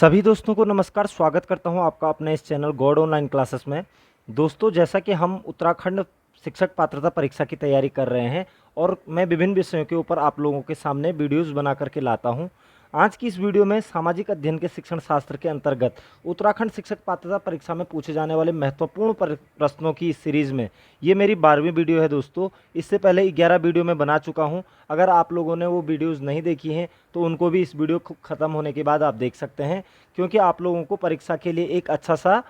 सभी दोस्तों को नमस्कार। स्वागत करता हूं आपका अपने इस चैनल गॉड ऑनलाइन क्लासेस में। दोस्तों, जैसा कि हम उत्तराखंड शिक्षक पात्रता परीक्षा की तैयारी कर रहे हैं और मैं विभिन्न विषयों के ऊपर आप लोगों के सामने वीडियोस बना करके लाता हूं। आज की इस वीडियो में सामाजिक अध्ययन के शिक्षण शास्त्र के अंतर्गत उत्तराखंड शिक्षक पात्रता परीक्षा में पूछे जाने वाले महत्वपूर्ण प्रश्नों की इस सीरीज़ में ये मेरी 12वीं वीडियो है दोस्तों। इससे पहले 11 वीडियो मैं बना चुका हूं। अगर आप लोगों ने वो वीडियोस नहीं देखी हैं तो उनको भी इस वीडियो ख़त्म होने के बाद आप देख सकते हैं, क्योंकि आप लोगों को परीक्षा के लिए एक अच्छा सा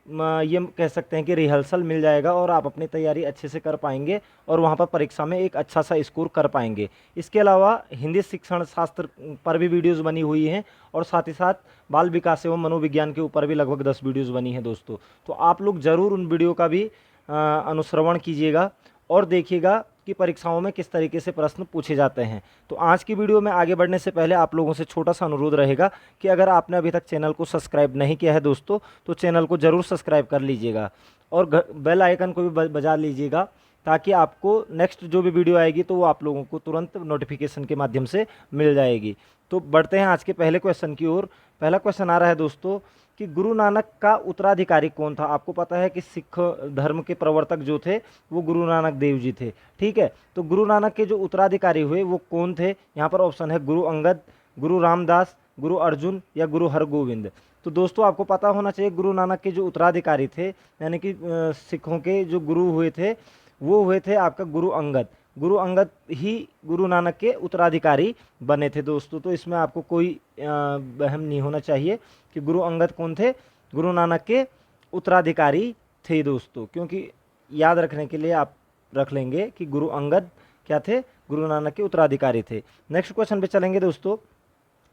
ये कह सकते हैं कि रिहर्सल मिल जाएगा और आप अपनी तैयारी अच्छे से कर पाएंगे और वहाँ पर परीक्षा में एक अच्छा सा स्कोर कर पाएंगे। इसके अलावा हिंदी शिक्षण शास्त्र पर भी वीडियोस बनी हुई हैं और साथ ही साथ बाल विकास एवं मनोविज्ञान के ऊपर भी लगभग 10 वीडियोस बनी हैं दोस्तों। तो आप लोग ज़रूर उन वीडियो का भी अनुश्रवण कीजिएगा और देखिएगा कि परीक्षाओं में किस तरीके से प्रश्न पूछे जाते हैं। तो आज की वीडियो में आगे बढ़ने से पहले आप लोगों से छोटा सा अनुरोध रहेगा कि अगर आपने अभी तक चैनल को सब्सक्राइब नहीं किया है दोस्तों, तो चैनल को ज़रूर सब्सक्राइब कर लीजिएगा और बेल आइकन को भी बजा लीजिएगा, ताकि आपको नेक्स्ट जो भी वीडियो आएगी तो वो आप लोगों को तुरंत नोटिफिकेशन के माध्यम से मिल जाएगी। तो बढ़ते हैं आज के पहले क्वेश्चन की ओर। पहला क्वेश्चन आ रहा है दोस्तों कि गुरु नानक का उत्तराधिकारी कौन था। आपको पता है कि सिख धर्म के प्रवर्तक जो थे वो गुरु नानक देव जी थे। ठीक है, तो गुरु नानक के जो उत्तराधिकारी हुए वो कौन थे। यहाँ पर ऑप्शन है गुरु अंगद, गुरु रामदास, गुरु अर्जुन या गुरु हरगोविंद। तो दोस्तों, आपको पता होना चाहिए गुरु नानक के जो उत्तराधिकारी थे, यानी कि सिखों के जो गुरु हुए थे वो हुए थे आपका गुरु अंगद। गुरु अंगद ही गुरु नानक के उत्तराधिकारी बने थे दोस्तों। तो इसमें आपको कोई वहम नहीं होना चाहिए कि गुरु अंगद कौन थे, गुरु नानक के उत्तराधिकारी थे दोस्तों। क्योंकि याद रखने के लिए आप रख लेंगे कि गुरु अंगद क्या थे, गुरु नानक के उत्तराधिकारी थे। नेक्स्ट क्वेश्चन पे चलेंगे दोस्तों।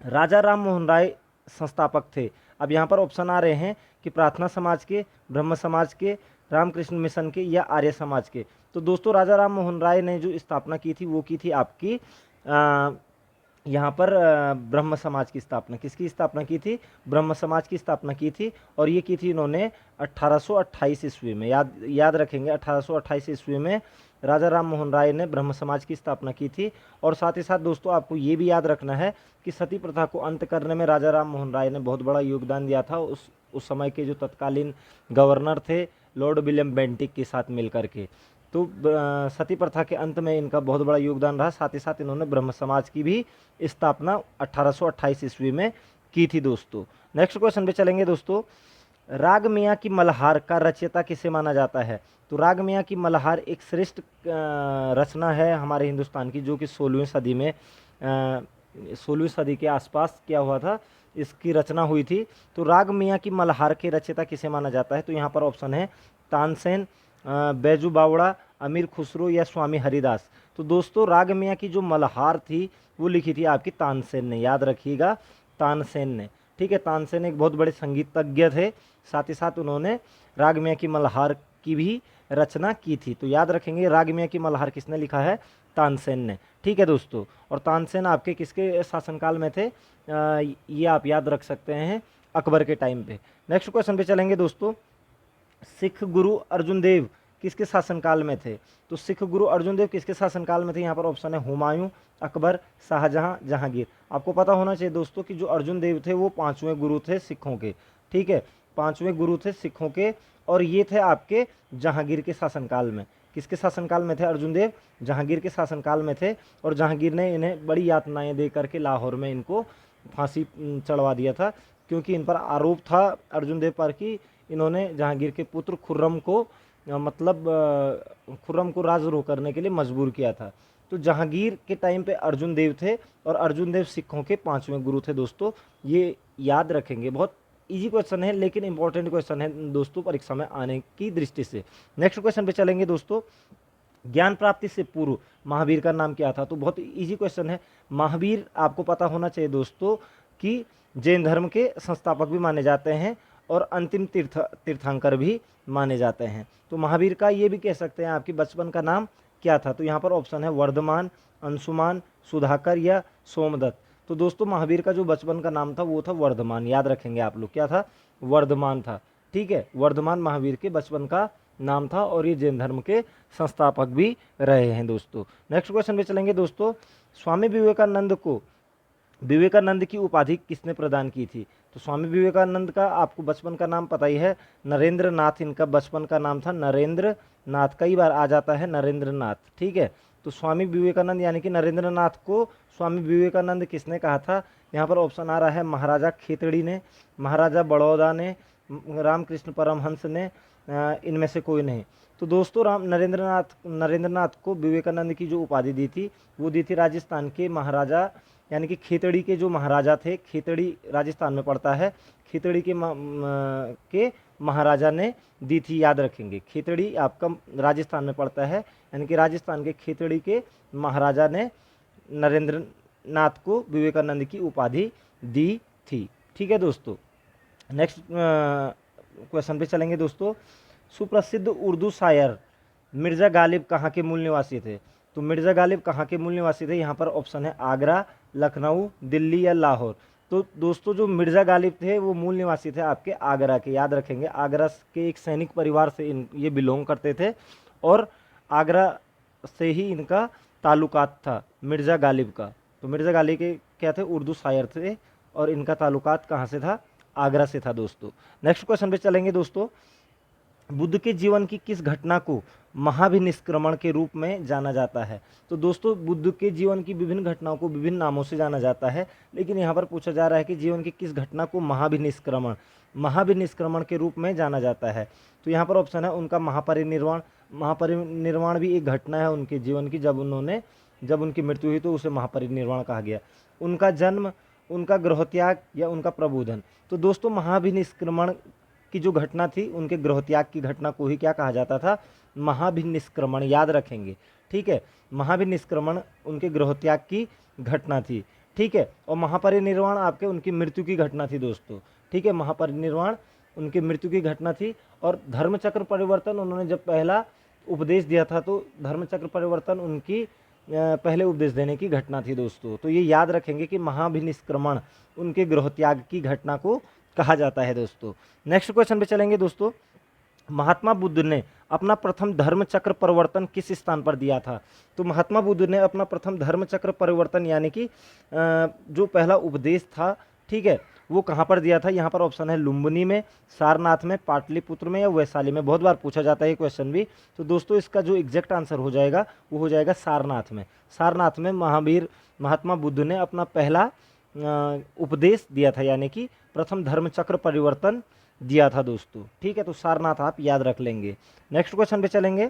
राजा राम मोहन राय संस्थापक थे। अब यहाँ पर ऑप्शन आ रहे हैं कि प्रार्थना समाज के, ब्रह्म समाज के, रामकृष्ण मिशन के या आर्य समाज के। तो दोस्तों, राजा राम मोहन राय ने जो स्थापना की थी वो की थी आपकी यहाँ पर ब्रह्म समाज की स्थापना। किसकी स्थापना की थी? ब्रह्म समाज की स्थापना की थी और ये की थी इन्होंने 1828 ईस्वी में। याद रखेंगे, 1828 ईस्वी में राजा राम मोहन राय ने ब्रह्म समाज की स्थापना की थी। और साथ ही साथ दोस्तों, आपको ये भी याद रखना है कि सती प्रथा को अंत करने में राजा राम मोहन राय ने बहुत बड़ा योगदान दिया था उस समय के जो तत्कालीन गवर्नर थे लॉर्ड विलियम बेंटिक के साथ मिलकर के। तो सती प्रथा के अंत में इनका बहुत बड़ा योगदान रहा। साथ ही साथ इन्होंने ब्रह्म समाज की भी स्थापना 1828 ईस्वी में की थी दोस्तों। नेक्स्ट क्वेश्चन पे चलेंगे दोस्तों। राग मियाँ की मल्हार का रचयिता किसे माना जाता है? तो राग मियाँ की मल्हार एक श्रेष्ठ रचना है हमारे हिंदुस्तान की, जो कि 16वीं सदी में 16वीं सदी के आसपास क्या हुआ था, इसकी रचना हुई थी। तो राग मियाँ की मल्हार के रचयिता किसे माना जाता है? तो यहाँ पर ऑप्शन है तानसेन, बैजू बावड़ा, अमीर खुसरो या स्वामी हरिदास। तो दोस्तों, राग मियाँ की जो मल्हार थी वो लिखी थी आपकी तानसेन ने। याद रखिएगा, तानसेन ने। ठीक है, तानसेन एक बहुत बड़े संगीतज्ञ थे। साथ ही साथ उन्होंने राग मियाँ की मल्हार की भी रचना की थी। तो याद रखेंगे, राग मियाँ की मल्हार किसने लिखा है? तानसेन ने। ठीक है दोस्तों, और तानसेन आपके किसके शासनकाल में थे? ये आप याद रख सकते हैं, अकबर के टाइम पे। नेक्स्ट क्वेश्चन पे चलेंगे दोस्तों। सिख गुरु अर्जुन देव किसके शासनकाल में थे? तो सिख गुरु अर्जुन देव किसके शासनकाल में थे? यहाँ पर ऑप्शन है हुमायूं, अकबर, शाहजहां, जहांगीर। आपको पता होना चाहिए दोस्तों कि जो अर्जुन देव थे वो 5वें गुरु थे सिखों के। ठीक है, 5वें गुरु थे सिखों के और ये थे आपके जहांगीर के शासनकाल में। किसके शासनकाल में थे अर्जुन देव? जहांगीर के शासनकाल में थे। और जहांगीर ने इन्हें बड़ी यातनाएं दे करके लाहौर में इनको फांसी चढ़वा दिया था, क्योंकि इन पर आरोप था अर्जुन देव पर कि इन्होंने जहांगीर के पुत्र खुर्रम को खुर्रम को राजद्रोह करने के लिए मजबूर किया था। तो जहांगीर के टाइम पे अर्जुन देव थे और अर्जुन देव सिखों के 5वें गुरु थे दोस्तों। ये याद रखेंगे, बहुत इजी क्वेश्चन है लेकिन इंपॉर्टेंट क्वेश्चन है दोस्तों परीक्षा में आने की दृष्टि से। नेक्स्ट क्वेश्चन पे चलेंगे दोस्तों। ज्ञान प्राप्ति से पूर्व महावीर का नाम क्या था? तो बहुत इजी क्वेश्चन है। महावीर आपको पता होना चाहिए दोस्तों कि जैन धर्म के संस्थापक भी माने जाते हैं और अंतिम तीर्थंकर भी माने जाते हैं। तो महावीर का ये भी कह सकते हैं आपकी बचपन का नाम क्या था? तो यहाँ पर ऑप्शन है वर्धमान, अंशुमान, सुधाकर या सोमदत्त। तो दोस्तों, महावीर का जो बचपन का नाम था वो था वर्धमान। याद रखेंगे आप लोग, क्या था? वर्धमान था। ठीक है, वर्धमान महावीर के बचपन का नाम था और ये जैन धर्म के संस्थापक भी रहे हैं दोस्तों। नेक्स्ट क्वेश्चन पे चलेंगे दोस्तों। स्वामी विवेकानंद को विवेकानंद की उपाधि किसने प्रदान की थी? तो स्वामी विवेकानंद का आपको बचपन का नाम पता ही है, नरेंद्र नाथ इनका बचपन का नाम था, नरेंद्र नाथ, कई बार आ जाता है नरेंद्र नाथ, ठीक है। तो स्वामी विवेकानंद यानी कि नरेंद्र नाथ को स्वामी विवेकानंद किसने कहा था? यहाँ पर ऑप्शन आ रहा है महाराजा खेतड़ी ने, महाराजा बड़ौदा ने, रामकृष्ण परमहंस ने, इनमें से कोई नहीं। तो दोस्तों नरेंद्र नाथ को विवेकानंद की जो उपाधि दी थी वो दी थी राजस्थान के महाराजा यानी कि खेतड़ी के जो महाराजा थे, खेतड़ी राजस्थान में पड़ता है, खेतड़ी के महाराजा ने दी थी, याद रखेंगे। खेतड़ी आपका राजस्थान में पड़ता है, यानी कि राजस्थान के खेतड़ी के महाराजा ने नरेंद्र नाथ को विवेकानंद की उपाधि दी थी, ठीक है दोस्तों। नेक्स्ट क्वेश्चन पे चलेंगे दोस्तों। सुप्रसिद्ध उर्दू शायर मिर्ज़ा गालिब कहाँ के मूल निवासी थे? तो मिर्ज़ा गालिब कहाँ के मूल निवासी थे? यहाँ पर ऑप्शन है आगरा, लखनऊ, दिल्ली या लाहौर। तो दोस्तों जो मिर्ज़ा गालिब थे वो मूल निवासी थे आपके आगरा के, याद रखेंगे। आगरा के एक सैनिक परिवार से ये बिलोंग करते थे और आगरा से ही इनका ताल्लुकात था मिर्ज़ा गालिब का। तो मिर्ज़ा गालिब के क्या थे? उर्दू शायर थे और इनका ताल्लुकात कहाँ से था? आगरा से था दोस्तों। नेक्स्ट क्वेश्चन पे चलेंगे दोस्तों। बुद्ध के जीवन की किस घटना को महाभिनिष्क्रमण के रूप में जाना जाता है? तो दोस्तों बुद्ध के जीवन की विभिन्न घटनाओं को विभिन्न नामों से जाना जाता है, लेकिन यहाँ पर पूछा जा रहा है कि जीवन की किस घटना को महाभिनिष्क्रमण के रूप में जाना जाता है। तो यहाँ पर ऑप्शन है उनका महापरिनिर्वाण। महापरिनिर्वाण भी एक घटना है उनके जीवन की, जब उनकी मृत्यु हुई तो उसे महापरिनिर्वाण कहा गया। उनका जन्म, उनका गृहत्याग या उनका प्रबोधन। तो दोस्तों महाभिनिष्क्रमण की जो घटना थी, उनके गृहत्याग की घटना को ही क्या कहा जाता था? महाभिनिष्क्रमण, याद रखेंगे, ठीक है। महाभिनिष्क्रमण उनके गृहत्याग की घटना थी, ठीक है। और महापरिनिर्वाण आपके उनकी मृत्यु की घटना थी दोस्तों, ठीक है। महापरिनिर्वाण उनकी मृत्यु की घटना थी। और धर्मचक्र परिवर्तन उन्होंने जब पहला उपदेश दिया था, तो धर्मचक्र परिवर्तन उनकी पहले उपदेश देने की घटना थी दोस्तों। तो ये याद रखेंगे कि महाभिनिष्क्रमण उनके गृहत्याग की घटना को कहा जाता है दोस्तों। नेक्स्ट क्वेश्चन पे चलेंगे दोस्तों। महात्मा बुद्ध ने अपना प्रथम धर्मचक्र परिवर्तन किस स्थान पर दिया था? तो महात्मा बुद्ध ने अपना प्रथम धर्मचक्र परिवर्तन यानी कि जो पहला उपदेश था, ठीक है, वो कहाँ पर दिया था? यहाँ पर ऑप्शन है लुम्बिनी में, सारनाथ में, पाटलिपुत्र में या वैशाली में। बहुत बार पूछा जाता है ये क्वेश्चन भी। तो दोस्तों इसका जो एग्जैक्ट आंसर हो जाएगा वो हो जाएगा सारनाथ में। सारनाथ में महात्मा बुद्ध ने अपना पहला उपदेश दिया था, यानी कि प्रथम धर्मचक्र परिवर्तन दिया था दोस्तों, ठीक है। तो सारनाथ आप याद रख लेंगे। नेक्स्ट क्वेश्चन पे चलेंगे।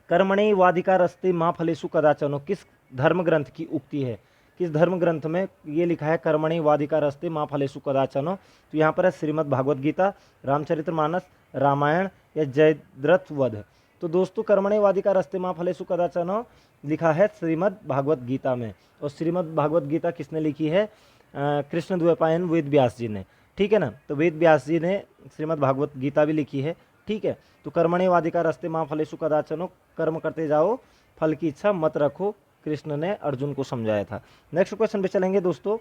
कर्मणैवाधिकारस्ते मा फलेषु कदाचन किस धर्म ग्रंथ की उक्ति है? किस धर्म ग्रंथ में ये लिखा है कर्मणैवाधिकारस्ते मा फलेषु कदाचन? तो यहाँ पर है श्रीमद् भागवत गीता, रामचरितमानस, रामायण या जयद्रथ वध। तो दोस्तों कर्मणैवाधिकारस्ते मा फलेषु कदाचन लिखा है श्रीमद् भागवत गीता में। और श्रीमद् भागवत गीता किसने लिखी है? कृष्ण द्वैपायन वेद व्यास जी ने, ठीक है ना। तो वेद व्यास जी ने श्रीमद् भागवत गीता भी लिखी है, ठीक है। तो कर्मणैवाधिकारस्ते मा फलेषु कदाचन, कर्म करते जाओ, फल की इच्छा मत रखो, कृष्ण ने अर्जुन को समझाया था। नेक्स्ट क्वेश्चन पे चलेंगे दोस्तों।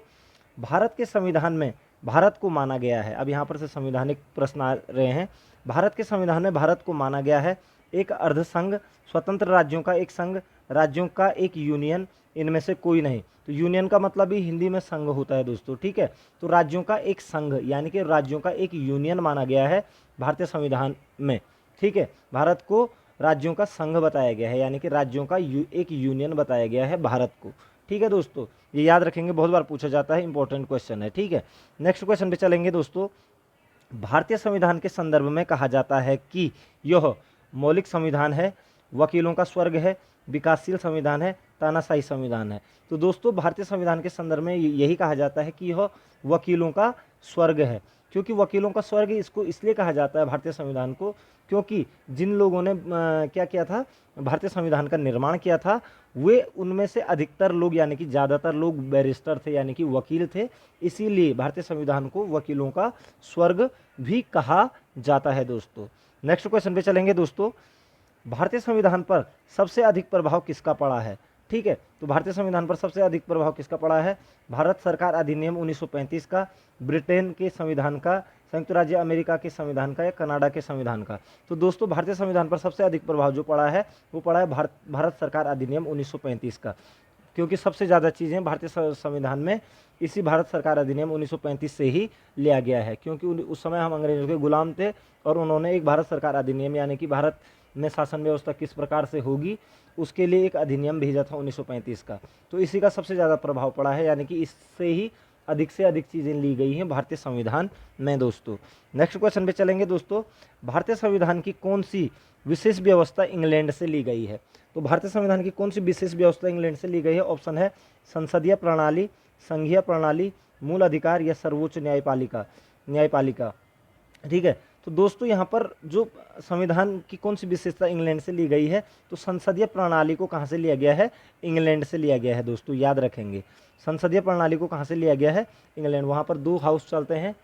भारत के संविधान में भारत को माना गया है, अब यहाँ पर से संवैधानिक प्रश्न आ रहे हैं। भारत के संविधान में भारत को माना गया है एक अर्धसंघ, स्वतंत्र राज्यों का एक संघ, राज्यों का एक यूनियन, इनमें से कोई नहीं। तो यूनियन का मतलब भी हिंदी में संघ होता है दोस्तों, ठीक है। तो राज्यों का एक संघ यानी कि राज्यों का एक यूनियन माना गया है भारतीय संविधान में, ठीक है। भारत को राज्यों का संघ बताया गया है, यानी कि राज्यों का एक यूनियन बताया गया है भारत को, ठीक है दोस्तों। ये याद रखेंगे, बहुत बार पूछा जाता है, इंपॉर्टेंट क्वेश्चन है, ठीक है। नेक्स्ट क्वेश्चन पे चलेंगे दोस्तों। भारतीय संविधान के संदर्भ में कहा जाता है कि यह मौलिक संविधान है, वकीलों का स्वर्ग है, विकासशील संविधान है, तानाशाही संविधान है। तो दोस्तों भारतीय संविधान के संदर्भ में यही कहा जाता है कि यह वकीलों का स्वर्ग है। क्योंकि वकीलों का स्वर्ग इसको इसलिए कहा जाता है भारतीय संविधान को, क्योंकि जिन लोगों ने क्या किया था, भारतीय संविधान का निर्माण किया था, वे उनमें से अधिकतर लोग यानी कि ज़्यादातर लोग बैरिस्टर थे, यानी कि वकील थे। इसीलिए भारतीय संविधान को वकीलों का स्वर्ग भी कहा जाता है दोस्तों। नेक्स्ट क्वेश्चन पे चलेंगे दोस्तों। भारतीय संविधान पर सबसे अधिक प्रभाव किसका पड़ा है? ठीक है, तो भारतीय संविधान पर सबसे अधिक प्रभाव किसका पड़ा है? भारत सरकार अधिनियम 1935 का, ब्रिटेन के संविधान का, संयुक्त राज्य अमेरिका के संविधान का या कनाडा के संविधान का। तो दोस्तों भारतीय संविधान पर सबसे अधिक प्रभाव जो पड़ा है वो पड़ा है भारत सरकार अधिनियम 1935 का। क्योंकि सबसे ज़्यादा चीज़ें भारतीय संविधान में इसी भारत सरकार अधिनियम 1935 से ही लिया गया है, क्योंकि उस समय हम अंग्रेजों के गुलाम थे और उन्होंने एक भारत सरकार अधिनियम यानी कि भारत में शासन व्यवस्था किस प्रकार से होगी उसके लिए एक अधिनियम भेजा था 1935 का। तो इसी का सबसे ज़्यादा प्रभाव पड़ा है, यानी कि इससे ही अधिक से अधिक चीज़ें ली गई हैं भारतीय संविधान में दोस्तों। नेक्स्ट क्वेश्चन पे चलेंगे दोस्तों, भारतीय संविधान की कौन सी विशेष व्यवस्था इंग्लैंड से ली गई है? तो भारतीय संविधान की कौन सी विशेष व्यवस्था इंग्लैंड से ली गई है? ऑप्शन है संसदीय प्रणाली, संघीय प्रणाली, मूल अधिकार या सर्वोच्च न्यायपालिका। ठीक है, तो दोस्तों यहाँ पर जो संविधान की कौन सी विशेषता इंग्लैंड से ली गई है, तो संसदीय प्रणाली को कहाँ से लिया गया है? इंग्लैंड से लिया गया है दोस्तों, याद रखेंगे। संसदीय प्रणाली को कहाँ से लिया गया है? इंग्लैंड। वहाँ पर 2 हाउस चलते हैं,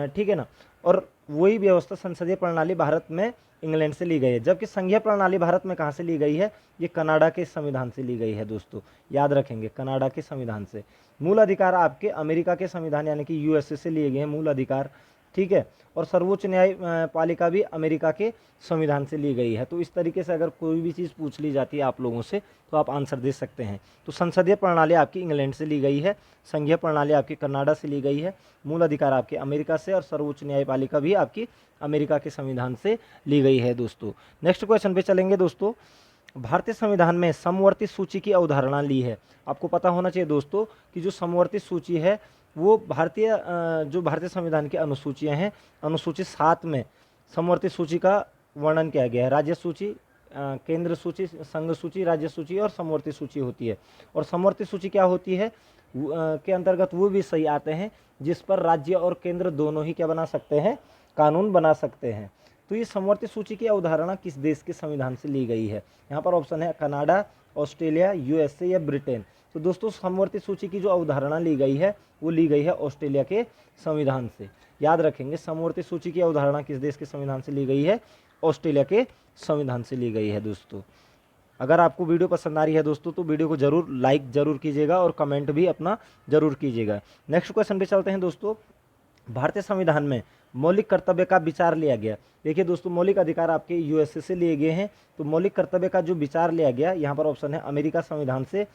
ठीक है ना, और वही व्यवस्था संसदीय प्रणाली भारत में इंग्लैंड से ली गई है। जबकि संघीय प्रणाली भारत में कहाँ से ली गई है? ये कनाडा के संविधान से ली गई है दोस्तों, याद रखेंगे, कनाडा के संविधान से। मूल अधिकार आपके अमेरिका के संविधान यानी कि यूएसए से लिए गए हैं मूल अधिकार, ठीक है, और सर्वोच्च न्यायपालिका भी अमेरिका के संविधान से ली गई है। तो इस तरीके से अगर कोई भी चीज़ पूछ ली जाती है आप लोगों से तो आप आंसर दे सकते हैं। तो संसदीय प्रणाली आपकी इंग्लैंड से ली गई है, संघीय प्रणाली आपकी कनाडा से ली गई है, मूल अधिकार आपके अमेरिका से, और सर्वोच्च न्यायपालिका भी आपकी अमेरिका के संविधान से ली गई है दोस्तों। नेक्स्ट क्वेश्चन पे चलेंगे दोस्तों, भारतीय संविधान में समवर्ती सूची की अवधारणा ली है। आपको पता होना चाहिए दोस्तों कि जो समवर्ती सूची है वो जो भारतीय संविधान की अनुसूचियां हैं, अनुसूची 7 में समवर्ती सूची का वर्णन किया गया है। राज्य सूची, केंद्र सूची, संघ सूची, राज्य सूची और समवर्ती सूची होती है। और समवर्ती सूची क्या होती है? के अंतर्गत वो भी सही आते हैं जिस पर राज्य और केंद्र दोनों ही क्या बना सकते हैं? कानून बना सकते हैं। तो ये समवर्ती सूची की अवधारणा किस देश के संविधान से ली गई है? यहाँ पर ऑप्शन है कनाडा, ऑस्ट्रेलिया, यूएसए या ब्रिटेन। तो दोस्तों समवर्ती सूची की जो अवधारणा ली गई है वो ली गई है ऑस्ट्रेलिया के संविधान से, याद रखेंगे। समवर्ती सूची की अवधारणा किस देश के संविधान से ली गई है? ऑस्ट्रेलिया के संविधान से ली गई है दोस्तों। अगर आपको वीडियो पसंद आ रही है दोस्तों तो वीडियो को जरूर लाइक जरूर कीजिएगा और कमेंट भी अपना जरूर कीजिएगा। नेक्स्ट क्वेश्चन पे चलते हैं दोस्तों, भारतीय संविधान में मौलिक कर्तव्य का विचार लिया गया। देखिए दोस्तों, मौलिक अधिकार आपके यूएसए से लिए गए हैं, तो मौलिक कर्तव्य का जो विचार लिया गया यहाँ पर ऑप्शन है अमेरिका संविधान से,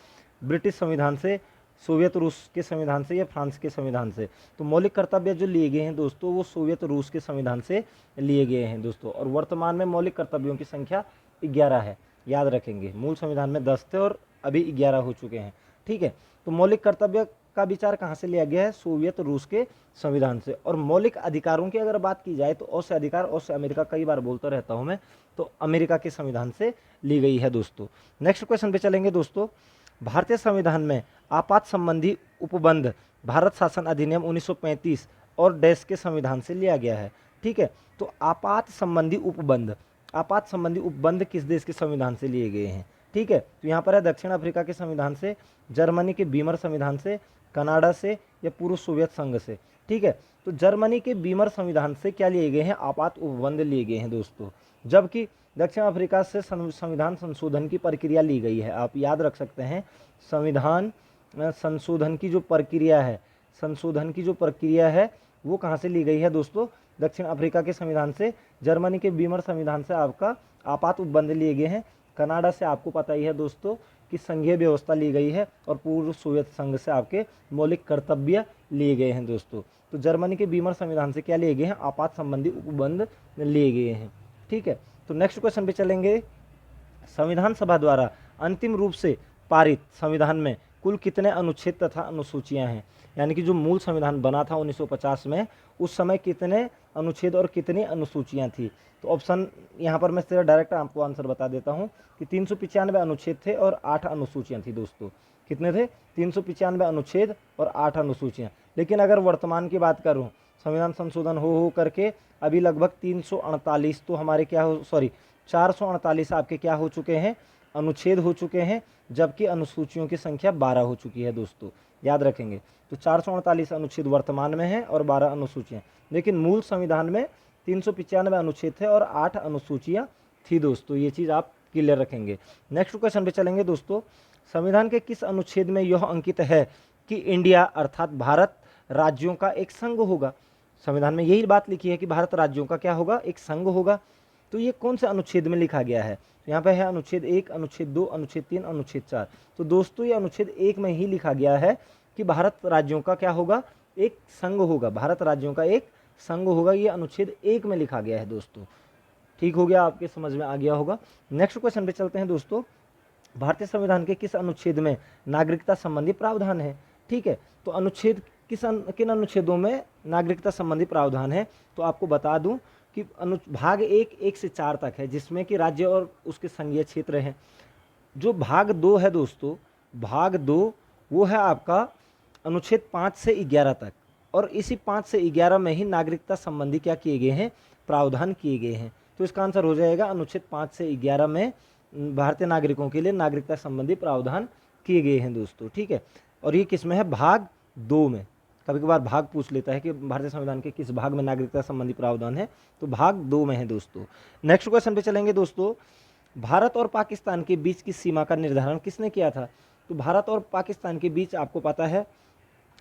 ब्रिटिश संविधान से, सोवियत रूस के संविधान से या फ्रांस के संविधान से। तो मौलिक कर्तव्य जो लिए गए हैं दोस्तों वो सोवियत रूस के संविधान से लिए गए हैं दोस्तों। और वर्तमान में मौलिक कर्तव्यों की संख्या 11 है, याद रखेंगे। मूल संविधान में 10 थे और अभी 11 हो चुके हैं, ठीक है। तो मौलिक कर्तव्य का विचार कहाँ से लिया गया है? सोवियत रूस के संविधान से। और मौलिक अधिकारों की अगर बात की जाए तो औस्य अधिकार, औस्य अमेरिका कई बार बोलता रहता हूँ मैं, तो अमेरिका के संविधान से ली गई है दोस्तों। नेक्स्ट क्वेश्चन पे चलेंगे दोस्तों, भारतीय संविधान में आपात संबंधी उपबंध भारत शासन अधिनियम 1935 और देश के संविधान से लिया गया है, ठीक है। तो आपात संबंधी उपबंध किस देश के संविधान से लिए गए हैं? ठीक है, तो यहाँ पर है दक्षिण अफ्रीका के संविधान से, जर्मनी के बीमर संविधान से, कनाडा से या पूर्व सोवियत संघ से, ठीक है। तो जर्मनी के बीमर संविधान से क्या लिए गए हैं? आपात उपबंध लिए गए हैं दोस्तों। जबकि दक्षिण अफ्रीका से संविधान संशोधन की प्रक्रिया ली गई है। आप याद रख सकते हैं, संविधान संशोधन की जो प्रक्रिया है वो कहाँ से ली गई है दोस्तों? दक्षिण अफ्रीका के संविधान से। जर्मनी के बीमर संविधान से आपका आपात उपबंध लिए गए हैं। कनाडा से आपको पता ही है दोस्तों कि संघीय व्यवस्था ली गई है। और पूर्व सोवियत संघ से आपके मौलिक कर्तव्य लिए गए हैं दोस्तों। तो जर्मनी के बीमर संविधान से क्या लिए गए हैं? आपात संबंधी उपबंध लिए गए हैं, ठीक है। तो नेक्स्ट क्वेश्चन पे चलेंगे, संविधान सभा द्वारा अंतिम रूप से पारित संविधान में कुल कितने अनुच्छेद तथा अनुसूचियां हैं? यानी कि जो मूल संविधान बना था 1950 में, उस समय कितने अनुच्छेद और कितनी अनुसूचियां थी? तो ऑप्शन यहाँ पर मैं सीधा डायरेक्ट आपको आंसर बता देता हूँ कि 395 अनुच्छेद थे और 8 अनुसूचियां थी दोस्तों। कितने थे? 395 अनुच्छेद और 8 अनुसूचियां। लेकिन अगर वर्तमान की बात करूँ, संविधान संशोधन हो करके अभी लगभग 348 तो हमारे 448 आपके क्या हो चुके हैं? अनुच्छेद हो चुके हैं, जबकि अनुसूचियों की संख्या 12 हो चुकी है दोस्तों, याद रखेंगे। तो 448 अनुच्छेद वर्तमान में है और 12 अनुसूचियाँ। लेकिन मूल संविधान में 395 अनुच्छेद थे और 8 अनुसूचियाँ थी दोस्तों, ये चीज़ आप क्लियर रखेंगे। नेक्स्ट क्वेश्चन पे चलेंगे दोस्तों, संविधान के किस अनुच्छेद में यह अंकित है कि इंडिया अर्थात भारत राज्यों का एक संघ होगा? संविधान में यही बात लिखी है कि भारत राज्यों का क्या होगा? एक संघ होगा। तो ये कौन से अनुच्छेद में लिखा गया है? तो यहाँ पे है अनुच्छेद 1, अनुच्छेद 2, अनुच्छेद 3, अनुच्छेद 4। तो दोस्तों ये अनुच्छेद 1 में ही लिखा गया है कि भारत राज्यों का क्या होगा? एक संघ होगा, भारत राज्यों का एक संघ होगा। ये अनुच्छेद 1 में लिखा गया है दोस्तों। ठीक हो गया, आपके समझ में आ गया होगा। नेक्स्ट क्वेश्चन पे चलते हैं दोस्तों। भारतीय संविधान के किस अनुच्छेद में नागरिकता संबंधी प्रावधान है? ठीक है, तो अनुच्छेद किन अनुच्छेदों में नागरिकता संबंधी प्रावधान है? तो आपको बता दूं कि भाग 1 से 4 तक है, जिसमें कि राज्य और उसके संघीय क्षेत्र हैं। जो भाग 2 है दोस्तों, भाग 2 वो है आपका अनुच्छेद 5 से 11 तक, और इसी 5 से 11 में ही नागरिकता संबंधी क्या किए गए हैं? प्रावधान किए गए हैं। तो इसका आंसर हो जाएगा अनुच्छेद 5 से 11 में भारतीय नागरिकों के लिए नागरिकता संबंधी प्रावधान किए गए हैं दोस्तों। ठीक है, और ये किस में है? भाग 2 में। कभी कभार भाग पूछ लेता है कि भारतीय संविधान के किस भाग में नागरिकता संबंधी प्रावधान है, तो भाग 2 में है दोस्तों। नेक्स्ट क्वेश्चन पे चलेंगे दोस्तों। भारत और पाकिस्तान के बीच की सीमा का निर्धारण किसने किया था? तो भारत और पाकिस्तान के बीच आपको पता है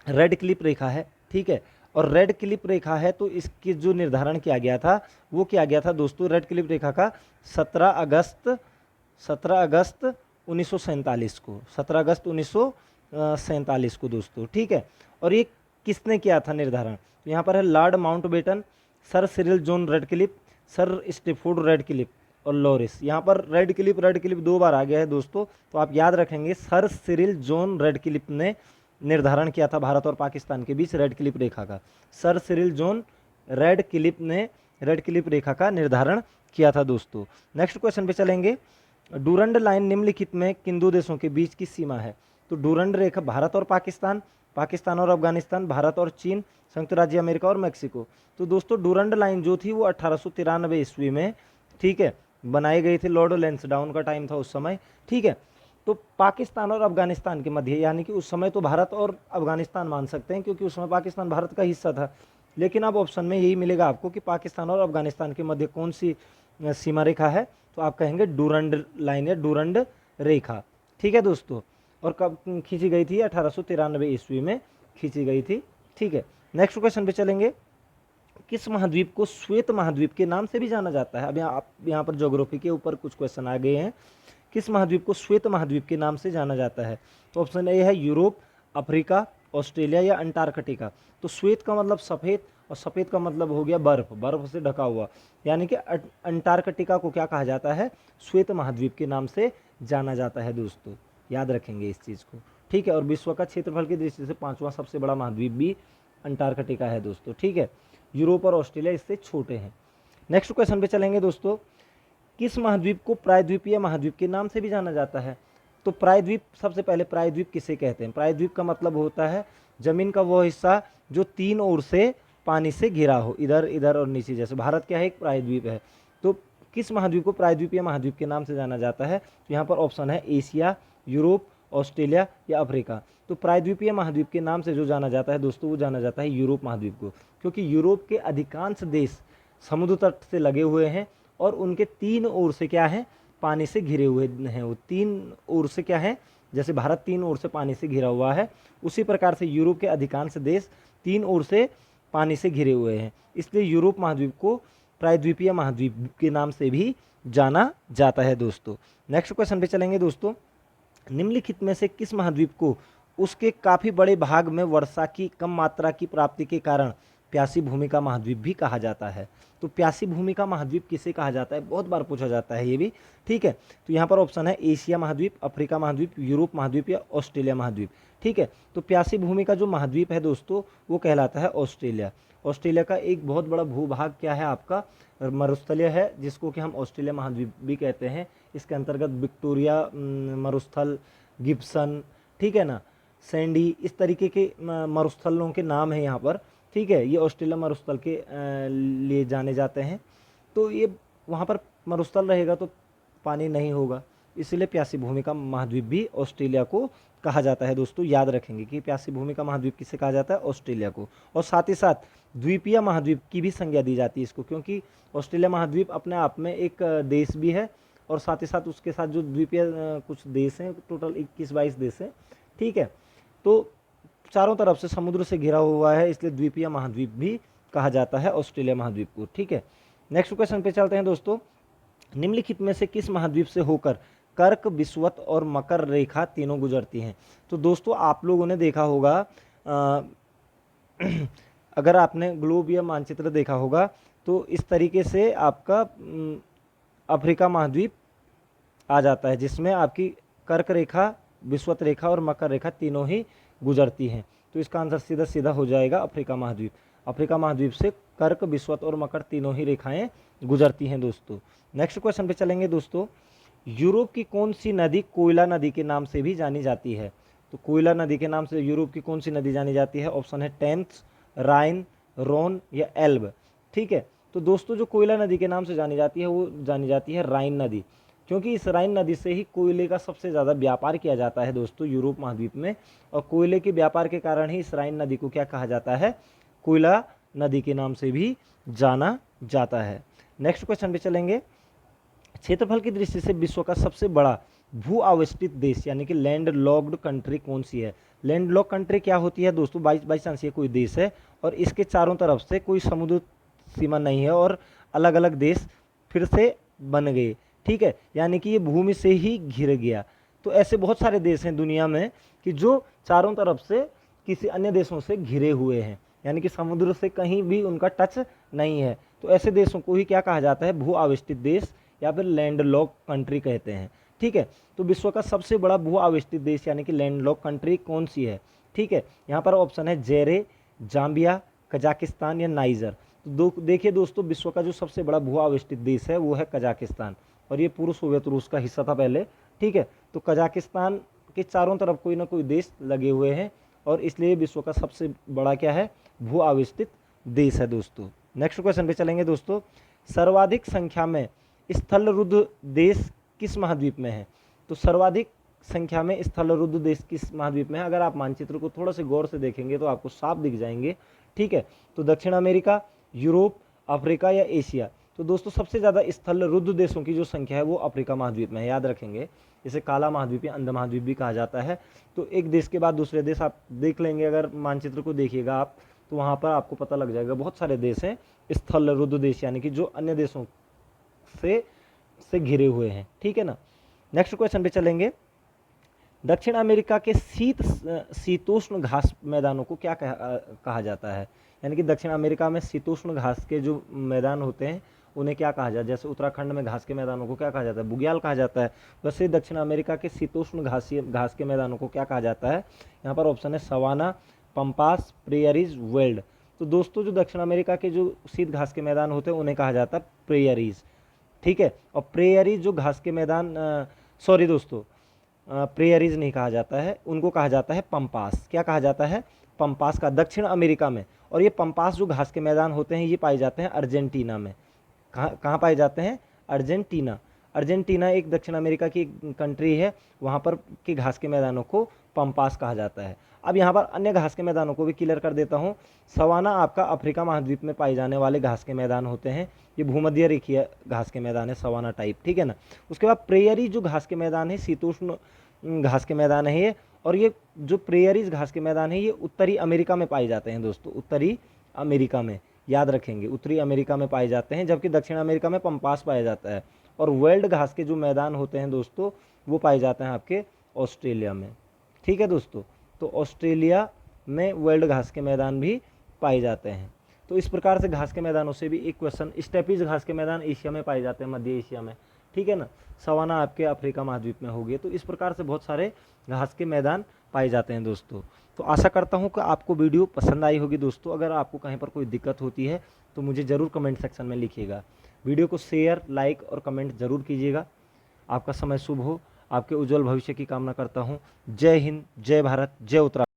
रेड क्लिप रेखा है। ठीक है, और रेड क्लिप रेखा है, तो इसकी जो निर्धारण किया गया था वो किया गया था दोस्तों रेड क्लिप रेखा का 17 अगस्त 1947 को, 17 अगस्त 1947 को दोस्तों। ठीक है, और ये किसने किया था निर्धारण? तो यहाँ पर है lord Mountbatten, sir Cyril John Radcliffe, sir Stafford Radcliffe और लॉरिस। यहाँ पर रेडक्लिफ 2 बार आ गया है दोस्तों, तो आप याद रखेंगे सर सिरिल जॉन रेडक्लिफ ने निर्धारण किया था भारत और पाकिस्तान के बीच रेड क्लिप रेखा का। सर सिरिल जॉन रेडक्लिफ ने रेड क्लिप रेखा का निर्धारण किया था दोस्तों। नेक्स्ट क्वेश्चन पे चलेंगे। डूरंड लाइन निम्नलिखित में किन दो देशों के बीच की सीमा है? तो डूरंड रेखा भारत और पाकिस्तान, पाकिस्तान और अफगानिस्तान, भारत और चीन, संयुक्त राज्य अमेरिका और मैक्सिको। तो दोस्तों डूरंड लाइन जो थी वो 1893 ईस्वी में, ठीक है, बनाई गई थी। लॉर्ड लैंसडाउन का टाइम था उस समय। ठीक है, तो पाकिस्तान और अफगानिस्तान के मध्य, यानी कि उस समय तो भारत और अफगानिस्तान मान सकते हैं क्योंकि उस समय पाकिस्तान भारत का हिस्सा था, लेकिन अब ऑप्शन में यही मिलेगा आपको कि पाकिस्तान और अफगानिस्तान के मध्य कौन सी सीमा रेखा है? तो आप कहेंगे डूरंड लाइन या डूरंड रेखा। ठीक है दोस्तों, और कब खींची गई थी? 1893 ईस्वी में खींची गई थी। ठीक है, नेक्स्ट क्वेश्चन पे चलेंगे। किस महाद्वीप को श्वेत महाद्वीप के नाम से भी जाना जाता है? अब यहाँ पर ज्योग्राफी के ऊपर कुछ क्वेश्चन आ गए हैं। किस महाद्वीप को श्वेत महाद्वीप के नाम से जाना जाता है? तो ऑप्शन ए है यूरोप, अफ्रीका, ऑस्ट्रेलिया या अंटार्कटिका। तो श्वेत का मतलब सफ़ेद, और सफ़ेद का मतलब हो गया बर्फ, बर्फ से ढका हुआ, यानी कि अंटार्कटिका को क्या कहा जाता है? श्वेत महाद्वीप के नाम से जाना जाता है दोस्तों। याद रखेंगे इस चीज़ को। ठीक है, और विश्व का क्षेत्रफल की दृष्टि से 5वां सबसे बड़ा महाद्वीप भी अंटार्कटिका है दोस्तों। ठीक है, यूरोप और ऑस्ट्रेलिया इससे छोटे हैं। नेक्स्ट क्वेश्चन पे चलेंगे दोस्तों। किस महाद्वीप को प्रायद्वीपीय महाद्वीप के नाम से भी जाना जाता है? तो प्रायद्वीप, सबसे पहले प्रायद्वीप किसे कहते हैं? प्रायद्वीप का मतलब होता है जमीन का वो हिस्सा जो 3 ओर से पानी से घिरा हो, इधर इधर और नीचे। जैसे भारत क्या है? एक प्रायद्वीप है। तो किस महाद्वीप को प्रायद्वीपीय महाद्वीप के नाम से जाना जाता है? तो यहाँ पर ऑप्शन है एशिया, यूरोप, ऑस्ट्रेलिया या अफ्रीका। तो प्रायद्वीपीय महाद्वीप के नाम से जो जाना जाता है दोस्तों, वो जाना जाता है यूरोप महाद्वीप को, क्योंकि यूरोप के अधिकांश देश समुद्र तट से लगे हुए हैं और उनके 3 ओर से क्या है? पानी से घिरे हुए हैं। वो 3 ओर से क्या है? जैसे भारत 3 ओर से पानी से घिरा हुआ है, उसी प्रकार से यूरोप के अधिकांश देश 3 ओर से पानी से घिरे हुए हैं। इसलिए यूरोप महाद्वीप को प्रायद्वीपीय महाद्वीप के नाम से भी जाना जाता है दोस्तों। नेक्स्ट क्वेश्चन पे चलेंगे दोस्तों। निम्नलिखित में से किस महाद्वीप को उसके काफ़ी बड़े भाग में वर्षा की कम मात्रा की प्राप्ति के कारण प्यासी भूमि का महाद्वीप भी कहा जाता है? तो प्यासी भूमि का महाद्वीप किसे कहा जाता है? बहुत बार पूछा जाता है ये भी। ठीक है, तो यहाँ पर ऑप्शन है एशिया महाद्वीप, अफ्रीका महाद्वीप, यूरोप महाद्वीप या ऑस्ट्रेलिया महाद्वीप। ठीक है, तो प्यासी भूमि का जो महाद्वीप है दोस्तों वो कहलाता है ऑस्ट्रेलिया। ऑस्ट्रेलिया का एक बहुत बड़ा भूभाग क्या है? आपका मरुस्थलीय है, जिसको कि हम ऑस्ट्रेलिया महाद्वीप भी कहते हैं। इसके अंतर्गत विक्टोरिया मरुस्थल, गिब्सन, ठीक है ना, सैंडी, इस तरीके के मरुस्थलों के नाम है यहाँ पर। ठीक है, ये ऑस्ट्रेलिया मरुस्थल के लिए जाने जाते हैं। तो ये वहाँ पर मरुस्थल रहेगा तो पानी नहीं होगा, इसलिए प्यासी भूमि का महाद्वीप भी ऑस्ट्रेलिया को कहा जाता है दोस्तों। याद रखेंगे कि प्यासी भूमि का महाद्वीप किसे कहा जाता है? ऑस्ट्रेलिया को। और साथ ही साथ द्वीपीय महाद्वीप की भी संज्ञा दी जाती है इसको, क्योंकि ऑस्ट्रेलिया महाद्वीप अपने आप में एक देश भी है, और साथ ही साथ उसके साथ जो द्वीपीय कुछ देश हैं, टोटल 21-22 देश हैं। ठीक है, तो चारों तरफ से समुद्र से घिरा हुआ है, इसलिए द्वीपीय महाद्वीप भी कहा जाता है ऑस्ट्रेलिया महाद्वीप को। ठीक है, नेक्स्ट क्वेश्चन पे चलते हैं दोस्तों। निम्नलिखित में से किस महाद्वीप से होकर कर्क, विषुवत और मकर रेखा तीनों गुजरती हैं? तो दोस्तों आप लोगों ने देखा होगा, अगर आपने ग्लोब या मानचित्र देखा होगा तो इस तरीके से आपका अफ्रीका महाद्वीप आ जाता है, जिसमें आपकी कर्क रेखा, विषुवत रेखा और मकर रेखा तीनों ही गुजरती हैं। तो इसका आंसर सीधा सीधा हो जाएगा अफ्रीका महाद्वीप। अफ्रीका महाद्वीप से कर्क, विषुवत और मकर तीनों ही रेखाएं गुजरती हैं दोस्तों। नेक्स्ट क्वेश्चन पे चलेंगे दोस्तों। यूरोप की कौन सी नदी कोयला नदी के नाम से भी जानी जाती है? तो कोयला नदी के नाम से यूरोप की कौन सी नदी जानी जाती है? ऑप्शन है टेम्स, राइन, रोन या एल्ब। ठीक है, तो दोस्तों जो कोयला नदी के नाम से जानी जाती है वो जानी जाती है राइन नदी, क्योंकि इस राइन नदी से ही कोयले का सबसे ज़्यादा व्यापार किया जाता है दोस्तों यूरोप महाद्वीप में, और कोयले के व्यापार के कारण ही इस राइन नदी को क्या कहा जाता है? कोयला नदी के नाम से भी जाना जाता है। नेक्स्ट क्वेश्चन पे चलेंगे। क्षेत्रफल की दृष्टि से विश्व का सबसे बड़ा भू आवेष्टित देश यानी कि लैंड लॉक्ड कंट्री कौन सी है? लैंड लॉक कंट्री क्या होती है दोस्तों? बाई चांस ये कोई देश है और इसके चारों तरफ से कोई समुद्र सीमा नहीं है और अलग अलग देश फिर से बन गए। ठीक है, यानी कि ये भूमि से ही घिर गया। तो ऐसे बहुत सारे देश हैं दुनिया में कि जो चारों तरफ से किसी अन्य देशों से घिरे हुए हैं, यानी कि समुद्र से कहीं भी उनका टच नहीं है। तो ऐसे देशों को ही क्या कहा जाता है? भू आवेष्टित देश या फिर लैंड लॉक कंट्री कहते हैं। ठीक है, तो विश्व का सबसे बड़ा भू आवेष्टित देश यानी कि लैंड लॉक कंट्री कौन सी है? ठीक है, यहाँ पर ऑप्शन है जेरे, जाम्बिया, कजाकिस्तान या नाइजर। तो देखिए दोस्तों, विश्व का जो सबसे बड़ा भू आवेष्टित देश है वो है कजाकिस्तान, और ये पूर्व सोवियत रूस का हिस्सा था पहले। ठीक है, तो कजाकिस्तान के चारों तरफ कोई ना कोई देश लगे हुए हैं और इसलिए विश्व का सबसे बड़ा क्या है? भू आवेष्टित देश है दोस्तों। नेक्स्ट क्वेश्चन पे चलेंगे दोस्तों। सर्वाधिक संख्या में स्थलरुद्ध देश किस महाद्वीप में है? तो सर्वाधिक संख्या में स्थलरुद्ध देश किस महाद्वीप में है? अगर आप मानचित्र को थोड़ा से गौर से देखेंगे तो आपको साफ दिख जाएंगे। ठीक है, तो दक्षिण अमेरिका, यूरोप, अफ्रीका या एशिया। तो दोस्तों सबसे ज़्यादा स्थलरुद्ध देशों की जो संख्या है वो अफ्रीका महाद्वीप में है, याद रखेंगे। इसे काला महाद्वीप या अंध महाद्वीप भी कहा जाता है। तो एक देश के बाद दूसरे देश आप देख लेंगे, अगर मानचित्र को देखिएगा आप तो वहाँ पर आपको पता लग जाएगा बहुत सारे देश हैं स्थलरुद्ध देश, यानी कि जो अन्य देशों से घिरे हुए हैं। ठीक है ना। नेक्स्ट क्वेश्चन पे चलेंगे। दक्षिण अमेरिका के शीतोष्ण घास मैदानों को क्या कहा जाता है? यानी कि दक्षिण अमेरिका में शीतोष्ण घास के जो मैदान होते हैं उन्हें क्या कहा जाता है? जैसे उत्तराखंड में घास के मैदानों को क्या कहा जाता है? बुग्याल कहा जाता है। वैसे दक्षिण अमेरिका के शीतोष्ण घास के मैदानों को क्या कहा जाता है? यहाँ पर ऑप्शन है सवाना, पंपास, प्रेयरीज, वेल्ड। तो दोस्तों जो दक्षिण अमेरिका के जो शीत घास के मैदान होते हैं उन्हें कहा जाता है प्रेयरीज। ठीक है, और प्रेयरीज जो घास के मैदान, सॉरी दोस्तों, प्रेयरीज नहीं कहा जाता है, उनको कहा जाता है पंपास। क्या कहा जाता है? पंपास का, दक्षिण अमेरिका में। और ये पंपास जो घास के मैदान होते हैं ये पाए जाते हैं अर्जेंटीना में। कहाँ पाए जाते हैं? अर्जेंटीना। अर्जेंटीना एक दक्षिण अमेरिका की कंट्री है, वहाँ पर के घास के मैदानों को पंपास कहा जाता है। अब यहाँ पर अन्य घास के मैदानों को भी क्लियर कर देता हूँ। सवाना आपका अफ्रीका महाद्वीप में पाए जाने वाले घास के मैदान होते हैं, ये भूमध्य रेखीय घास के मैदान है, सवाना टाइप। ठीक है ना। उसके बाद प्रेयरी जो घास के मैदान है, शीतोष्ण घास के मैदान है ये, और ये जो प्रेयरीज घास के मैदान है ये उत्तरी अमेरिका में पाए जाते हैं दोस्तों, उत्तरी अमेरिका में, याद रखेंगे, उत्तरी अमेरिका में पाए जाते हैं, जबकि दक्षिण अमेरिका में पंपास पाया जाता है। और वर्ल्ड घास के जो मैदान होते हैं दोस्तों वो पाए जाते हैं आपके ऑस्ट्रेलिया में। ठीक है दोस्तों, तो ऑस्ट्रेलिया में वर्ल्ड घास के मैदान भी पाए जाते हैं। तो इस प्रकार से घास के मैदानों से भी एक क्वेश्चन, स्टेपीज घास के मैदान एशिया में पाए जाते हैं, मध्य एशिया में। ठीक है ना। सवाना आपके अफ्रीका महाद्वीप में हो गए। तो इस प्रकार से बहुत सारे घास के मैदान पाए जाते हैं दोस्तों। तो आशा करता हूँ कि आपको वीडियो पसंद आई होगी दोस्तों। अगर आपको कहीं पर कोई दिक्कत होती है तो मुझे ज़रूर कमेंट सेक्शन में लिखिएगा। वीडियो को शेयर, लाइक और कमेंट ज़रूर कीजिएगा। आपका समय शुभ हो, आपके उज्जवल भविष्य की कामना करता हूँ। जय हिंद, जय भारत, जय उत्तराखंड।